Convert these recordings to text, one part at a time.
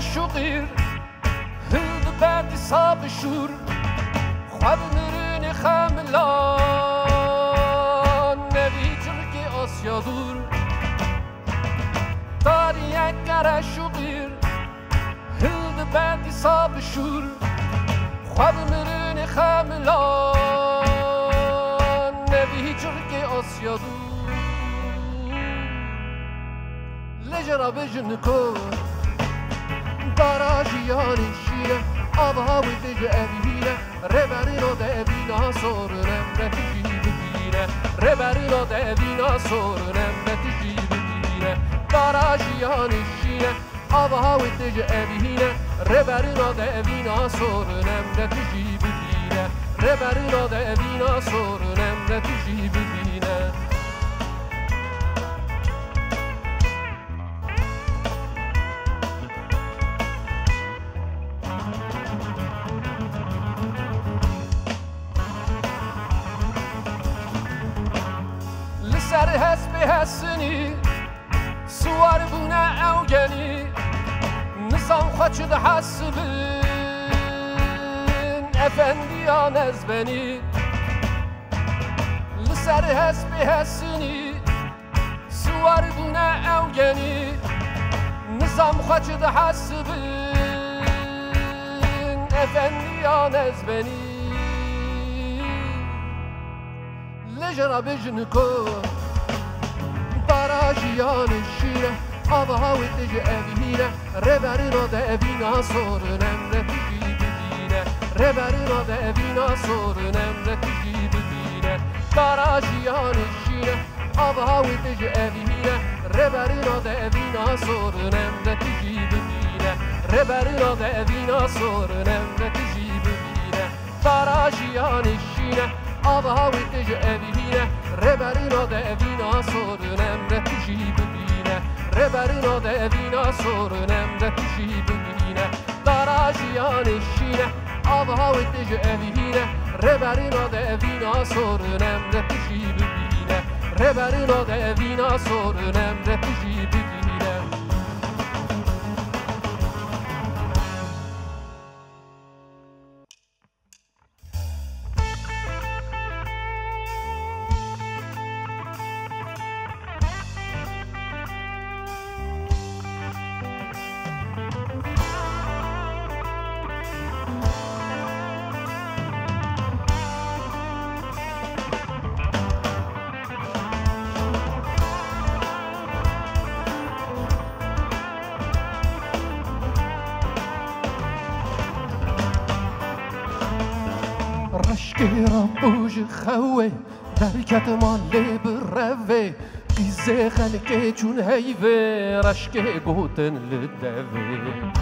شقير هل بعد صاب الشور خواب مرين خاملان نبي تركي آسيا دور داری اگر شقير هل بعد صاب الشور خواب مرين خاملان نبي تركي آسيا دور لجرا بجنكو Barajiyani şire, abavi tece evine, reberino de evina sorun emreti jibine, reberino de evina sorun emreti jibine. Barajiyani şire, abavi tece evine, reberino de evina sorun emreti jibine, reberino de evina sorun emreti jibine. سر حسب حسنی سوار بونه اوگنی نظام خاچد حسبین افندیان از بنی لسر حسب حسنی سوار بونه اوگنی نظام خاچد حسبین افندیان از بنی لجرا بجنکو Barajiyani şire, abavi tece evine, reberino de evina sorun emreti jibine, reberino de evina sorun emreti jibine. Barajiyani şire, abavi tece evine, reberino de evina sorun emreti jibine, reberino de evina sorun emreti jibine. Barajiyani şire, abavi tece evine, reberino de evina sorun emreti jibine, reberino de evina sorun emreti jibine. Darajiyani şine, abavi tece evine, reberino de evina sorun emreti jibine, reberino de evina sorun emreti jibine. رشکی ربوج خوه درکت مالی بروه قیزه خلقه چون هیوه رشکی گوتن لدوه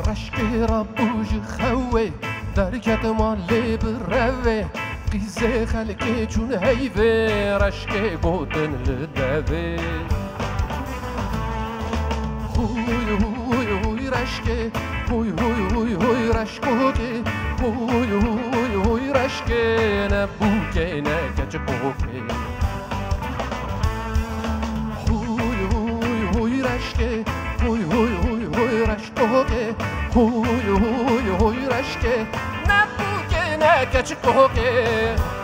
رشکی ربوج خوه درکت مالی بروه قیزه خلقه چون هیوه رشکی گوتن لدوه هوی هوی هوی رشکی هوی هوی هوی هوی رشکوکی هوی هوی هوی رشکی نبوکی نکچ کوکی هوی هوی هوی رشکی هوی هوی هوی هوی رشکوکی هوی هوی هوی رشکی نبوکی نکچ کوکی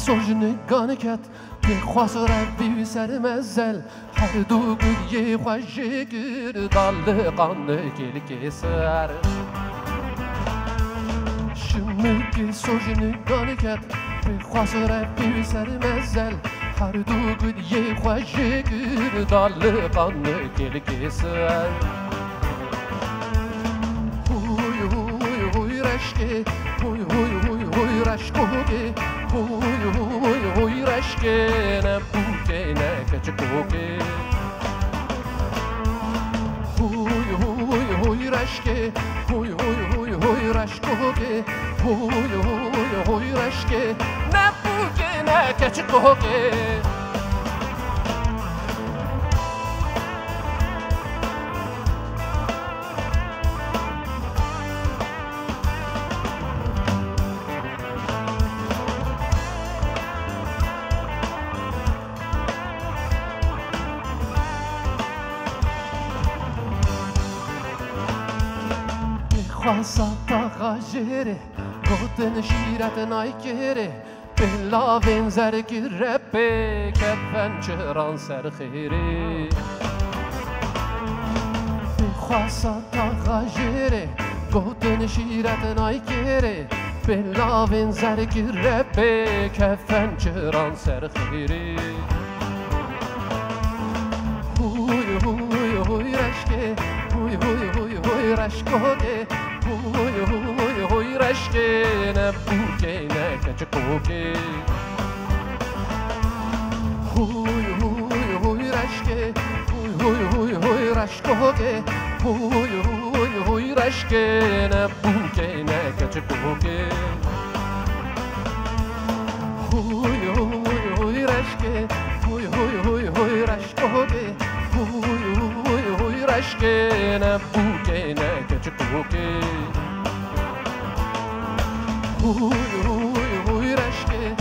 سوژنگان کت به خواست ربی سر مزل هر دو گریه خوشه گردال قانه گل سر شمک سوژنگان کت به خواست ربی سر مزل هر دو گریه خوشه گردال قانه گل سر هوی هوی هوی رشکه هوی هوی هوی rashkoge Huy rashke ne buke ne kachkoge Huy rashke Huy rashkoge Huy rashke ne buke ne kachkoge خاصة غجرة قطن شيرة نايكرة بلاوين زرق ربي كفن شهران سرخيري خاصة غجرة قطن شيرة نايكرة بلاوين زرق ربي كفن شهران سرخيري هوي رشكي هوي رشكوكي هوي رشكي نبوكي نكچكوكي هوي رشكي هوي رشكوكي هوي رشكي نبوكي نكچكوكي هوي رشكي هوي رشكوكي هوي رشكي نبوكي نكچكوكي هوي رشكي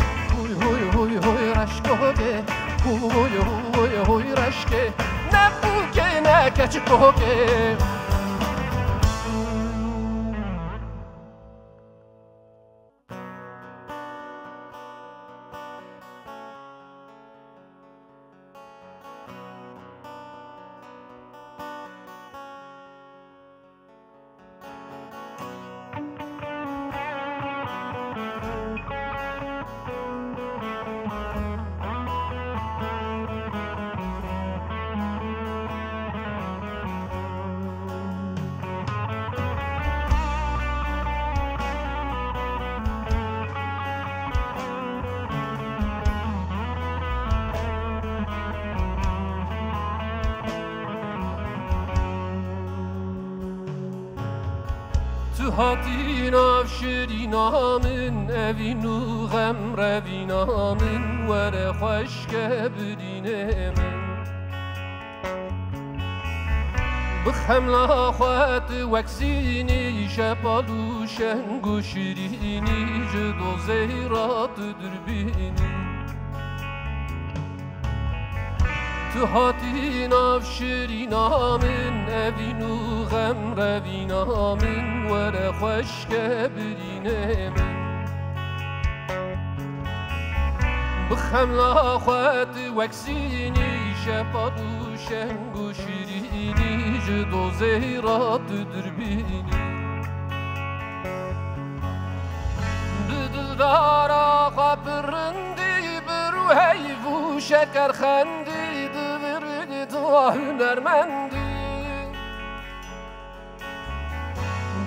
هوي رشكوكي هوي رشكي نبوكي نكچكوكي هاتین افشرینامن اوینو غم روینامن وره خوشگه بدینه من بخملا خوات وکسینی شپالو شنگو شیرینی جدو زیرات دربینی تو هاتین افشرینامن اوینو غم روینامن وره خوشگه برینه من بخملا خوات وکسینی شپالو شنگو شیرینی جدو زیرات دربینی بدلدارا خبرندی برو حیفو شکر خندی دورنی تو هنرمندی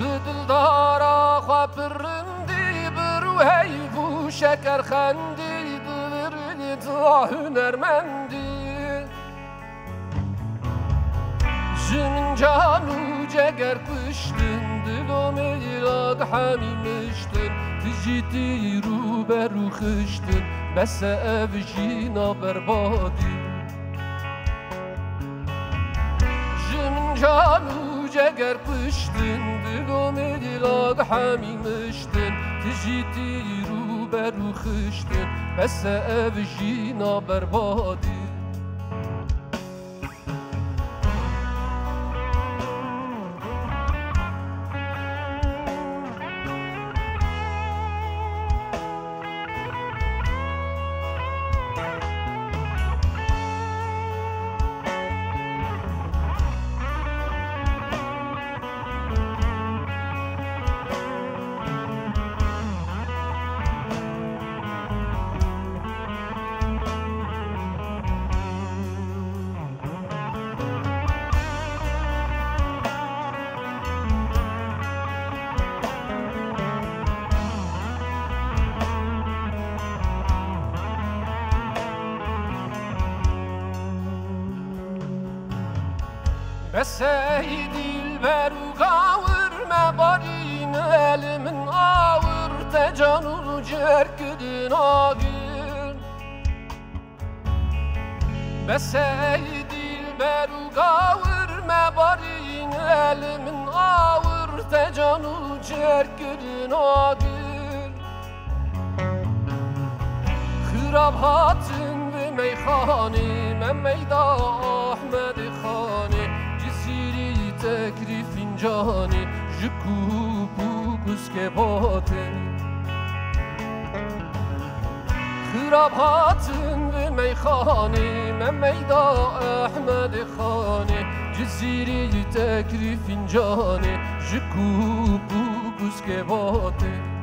بدلدارا خبرندی برو حیفو شکر خندی دورنی تو هنرمندی جن جانو جگر کشتن دلو میلاد حمیمشتن تجیتی رو برو خشتن بس اوشینا بربادی جن جانو جگر کشتن دلو میلاد حمیمشتن تجیتی رو برو خشتن بس اوشینا بربادی سيدي البروغاور ما بارين من آور تجانو جركدن آگن سيدي البروغاور ما بارين من آور تجانو جركدن آگن خراب هاتن به میخانه من میدا احمد خانه تکری فنجانی جکو بوگوز که باته خراب هاتن به میخانه من میدا احمد خانه جزیری تکری فنجانی جکو بوگوز که باته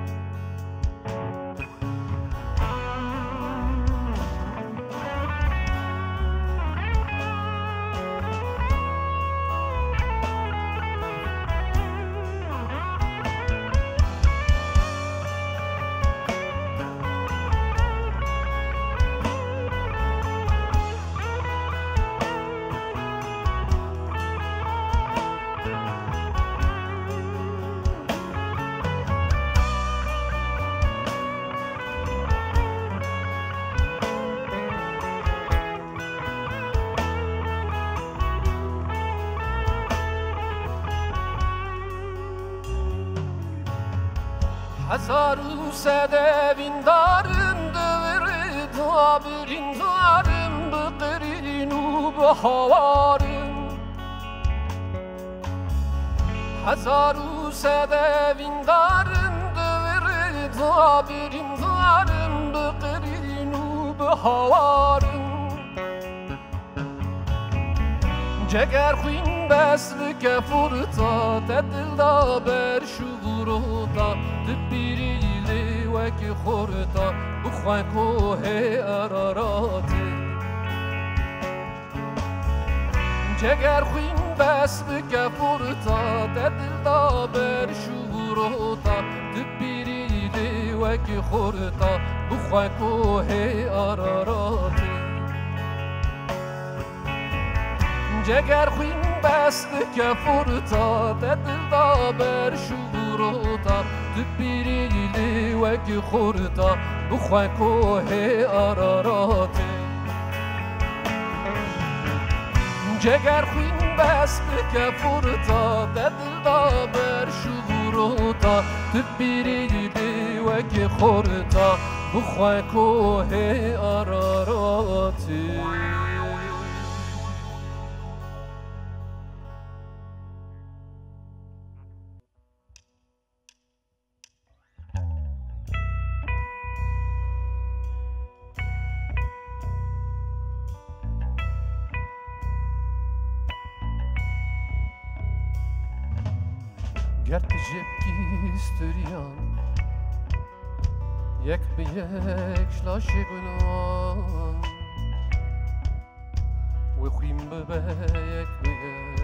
هزار و سدوین دارم دورد آبرین دارم بقرین و بهوارم هزار و سدوین دارم دورد آبرین دارم بقرین و بهوارم جگر خوین بس بکه فرطا تدل دا بر شغروطا تبیریلی وکی خورطا بخواه کوه اراراتي جگر خوین بس بکه فرطا تدل دا بر شغروطا تبیریلی وکی خورطا بخواه کوه اراراتي جگر خوین بست که فرطا تدل دا بر شغروطا تبیریلی وکی خورطا بخواه کوه اراراتي جگر خوین بست که فرطا تدل دا بر شغروطا تبیریلی وکی خورطا بخواه کوه اراراتي گر تجيبكي ستريان يك بيك شلاشي قلان وخيم ببيك بيك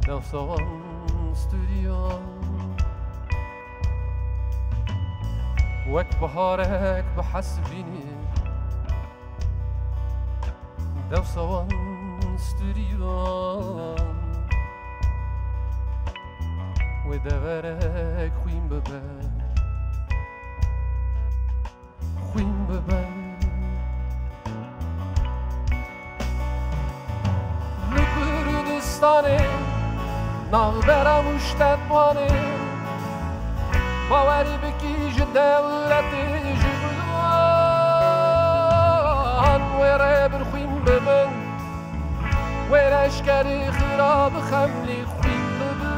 دو صوان ستريان وك بهارك بحسبيني دو صوان ستريان ودورك خوين ببا خوين ببا لكردستاني نغبرا مشتدواني باوري بكيج دولتي جبلوان ورابر خوين ببا وراشكاري خراب خملي خوين ببا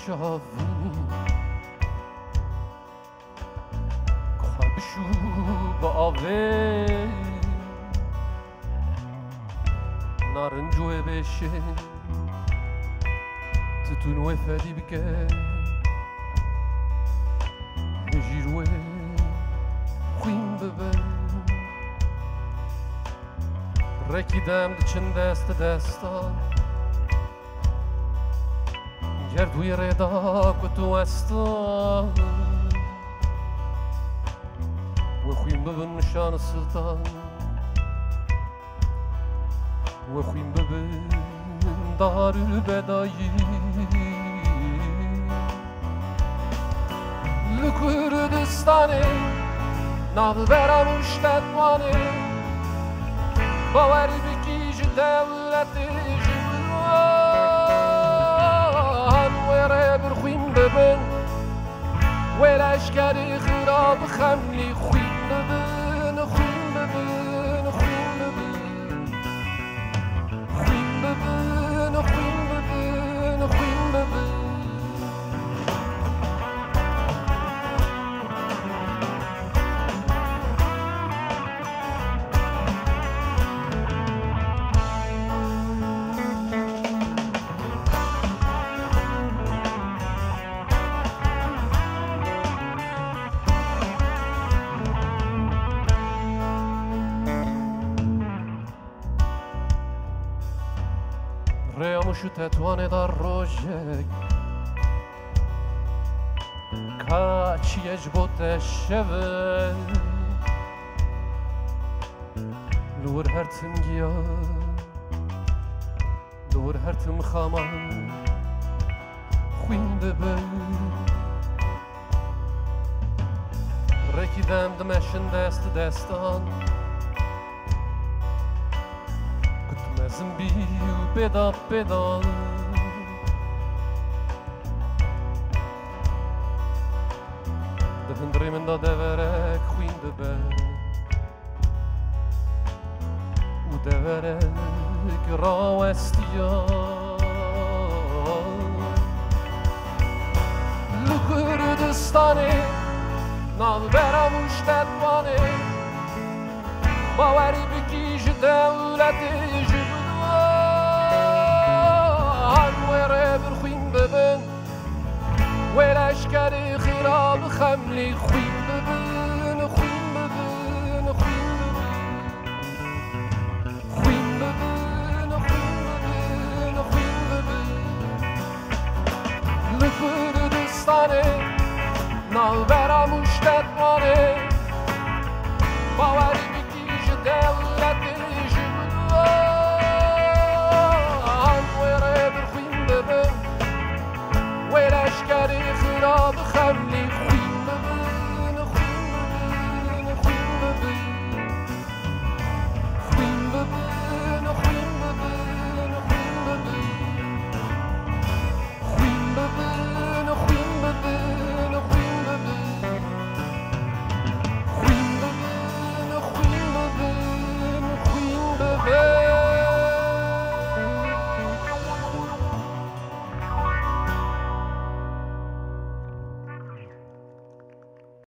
شافيني خبشو بآوي نارنجوه بشه تتون وفدی بکه هجیروه خویم ببه رکیدم چند دستان گردوی ریدا کتو استان و خویم ببن نشان سلطان و خویم ببن دار البدایی لکردستانه ناو برام اشتدوانه باوری بکیج دولت جوان وره برخویم ببن ولشکر خراب خملی خویم ببن خویم ببن خویم ببن خویم ببن خویم ببن خویم ببن Reamushu tetuane da rojek Kaçiyej bote şeve Lur hertim giya Lur hertim khama Khwin bebe Rekidem demeshin destan Zimbi pedal De dreamen dat deverek خوین ببه و deverek راوستیا لکردستانه ناو برام اشتدوانه باوری بکیج دولت جوان وره برخویم ببن ولشکر خراب خملی خویم ببن خویم ببن خویم ببن خویم ببن خویم ببن خویم ببن لکردستانه ناو برام اشتدوانه